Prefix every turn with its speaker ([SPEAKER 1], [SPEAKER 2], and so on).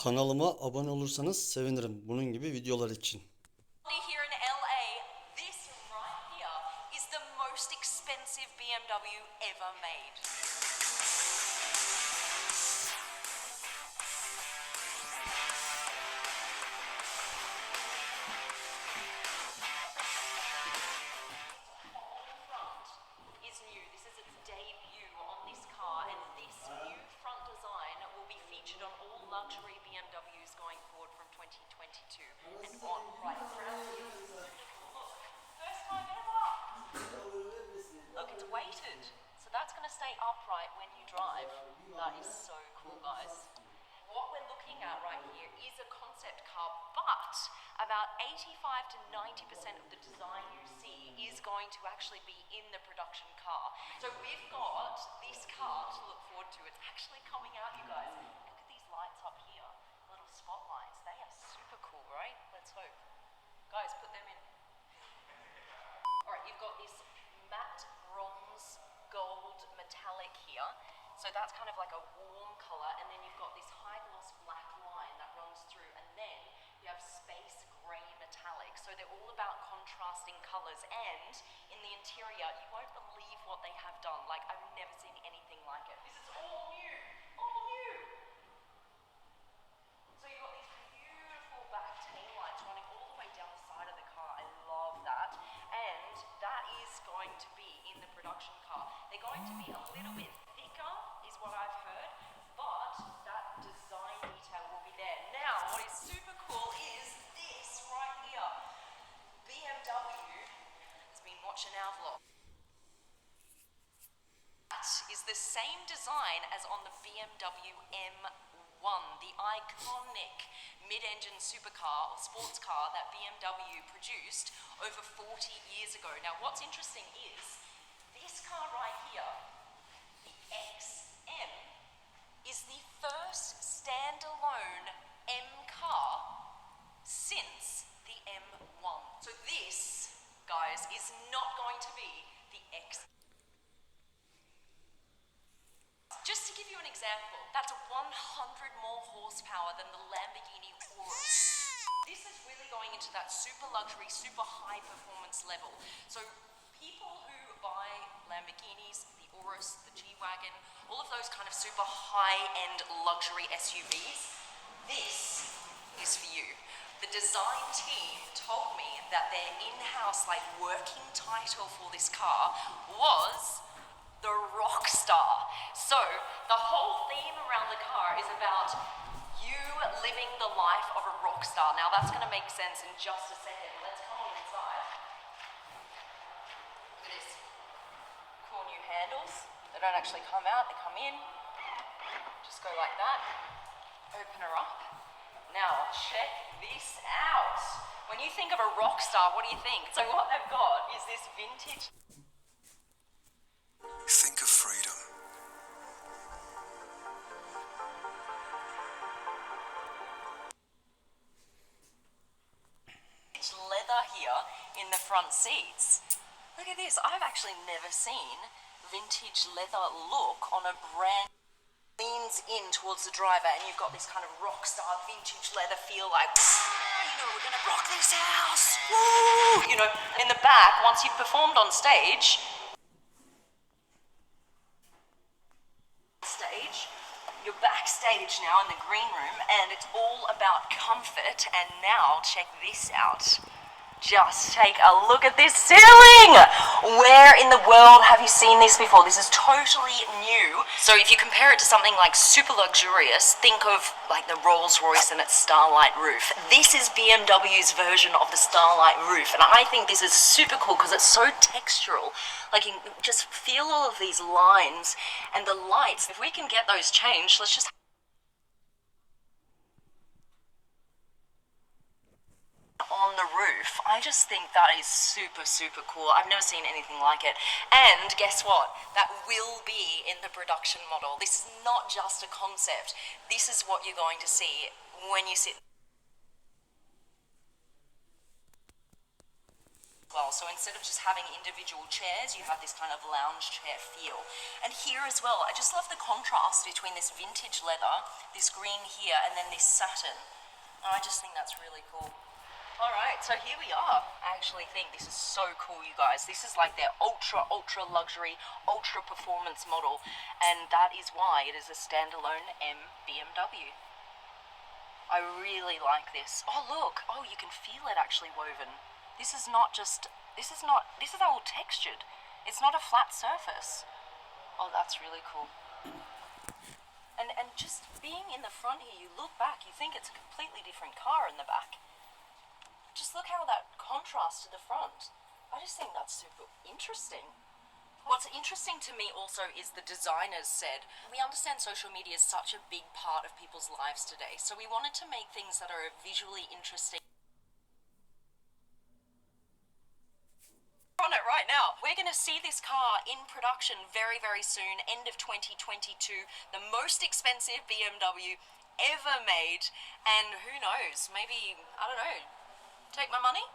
[SPEAKER 1] Kanalıma abone olursanız sevinirim bunun gibi videolar için.
[SPEAKER 2] Here in LA, this right here is the most expensive BMW ever made. Is new. This is its debut on this car, and this new front design will be featured on all luxury BMWs going forward from 2022 and on. Right in front of you. Look, first time ever. Look, it's weighted, so that's going to stay upright when you drive. That is so cool, guys. What we're looking at right here is a concept car, but about 85 to 90% of the design you see is going to actually be in the production car. So we've got this car to look forward to. It's actually coming out, you guys. Look at these lights up here, little spotlights. They are super cool, right? Let's hope. Guys, put them in. All right, you've got this matte bronze gold metallic here. So that's kind of like a warm color, and then you've got this high gloss black line that runs through, and then you have space gray metallic. So they're all about contrasting colors, and in the interior, you won't believe what they have done. Like, I've never seen anything like it. This is all new, all new. So you've got these beautiful back taillights running all the way down the side of the car. I love that. And that is going to be in the production car. They're going to be a little bit thicker, is what I've heard, but that design detail will be there. Now, what is super cool is this right here. BMW has been watching our vlog. That is the same design as on the BMW M1, the iconic mid-engine supercar or sports car that BMW produced over 40 years ago. Now, what's interesting is this car right here, the XM, is the first standalone M car since the M1. So this, guys, is not going to be the X. Just to give you an example, that's 100 more horsepower than the Lamborghini Urus. This is really going into that super luxury, super high performance level. So people who buy Lamborghinis, the Urus, the G-Wagon, all of those kind of super high-end luxury SUVs, this is for you. The design team told me that their in-house working title for this car was the rock star. So the whole theme around the car is about you living the life of a rock star. Now that's going to make sense in just a second. Let's come on inside. Look at this. Cool new handles. They don't actually come out, they come in. Just go like that. Open her up. Now check this out. When you think of a rock star, what do you think? So what they've got is this vintage.
[SPEAKER 3] Think of freedom.
[SPEAKER 2] Leather here in the front seats. Look at this. I've actually never seen vintage leather look on a brand. Leans in towards the driver, and you've got this kind of rock star vintage leather feel, like, we're gonna rock this house. Woo! In the back, once you've performed on stage, you're backstage now in the green room, and it's all about comfort. And now check this out. Just take a look at this ceiling! Where in the world have you seen this before? This is totally new. So if you compare it to something like super luxurious, think of the Rolls-Royce and its starlight roof. This is BMW's version of the starlight roof, and I think this is super cool because it's so textural. You just feel all of these lines and the lights. If we can get those changed, let's just on the roof. I just think that is super, super cool. I've never seen anything like it. And guess what? That will be in the production model. This is not just a concept. This is what you're going to see when you sit. well. So instead of just having individual chairs, you have this kind of lounge chair feel. And here as well, I just love the contrast between this vintage leather, this green here, and then this satin. And I just think that's really cool. All right, so here we are. I actually think this is so cool, you guys. This is like their ultra luxury, ultra performance model, and that is why it is a standalone M BMW. I really like this. Oh, look. Oh, you can feel it actually woven. This is all textured. It's not a flat surface. Oh, that's really cool. And just being in the front here, you look back, you think it's a completely different car in the back. Just look how that contrasts to the front. I just think that's super interesting. What's interesting to me also is the designers said, we understand social media is such a big part of people's lives today, so we wanted to make things that are visually interesting. On it right now. We're going to see this car in production very, very soon, end of 2022, the most expensive BMW ever made, and who knows, maybe, I don't know, take my money?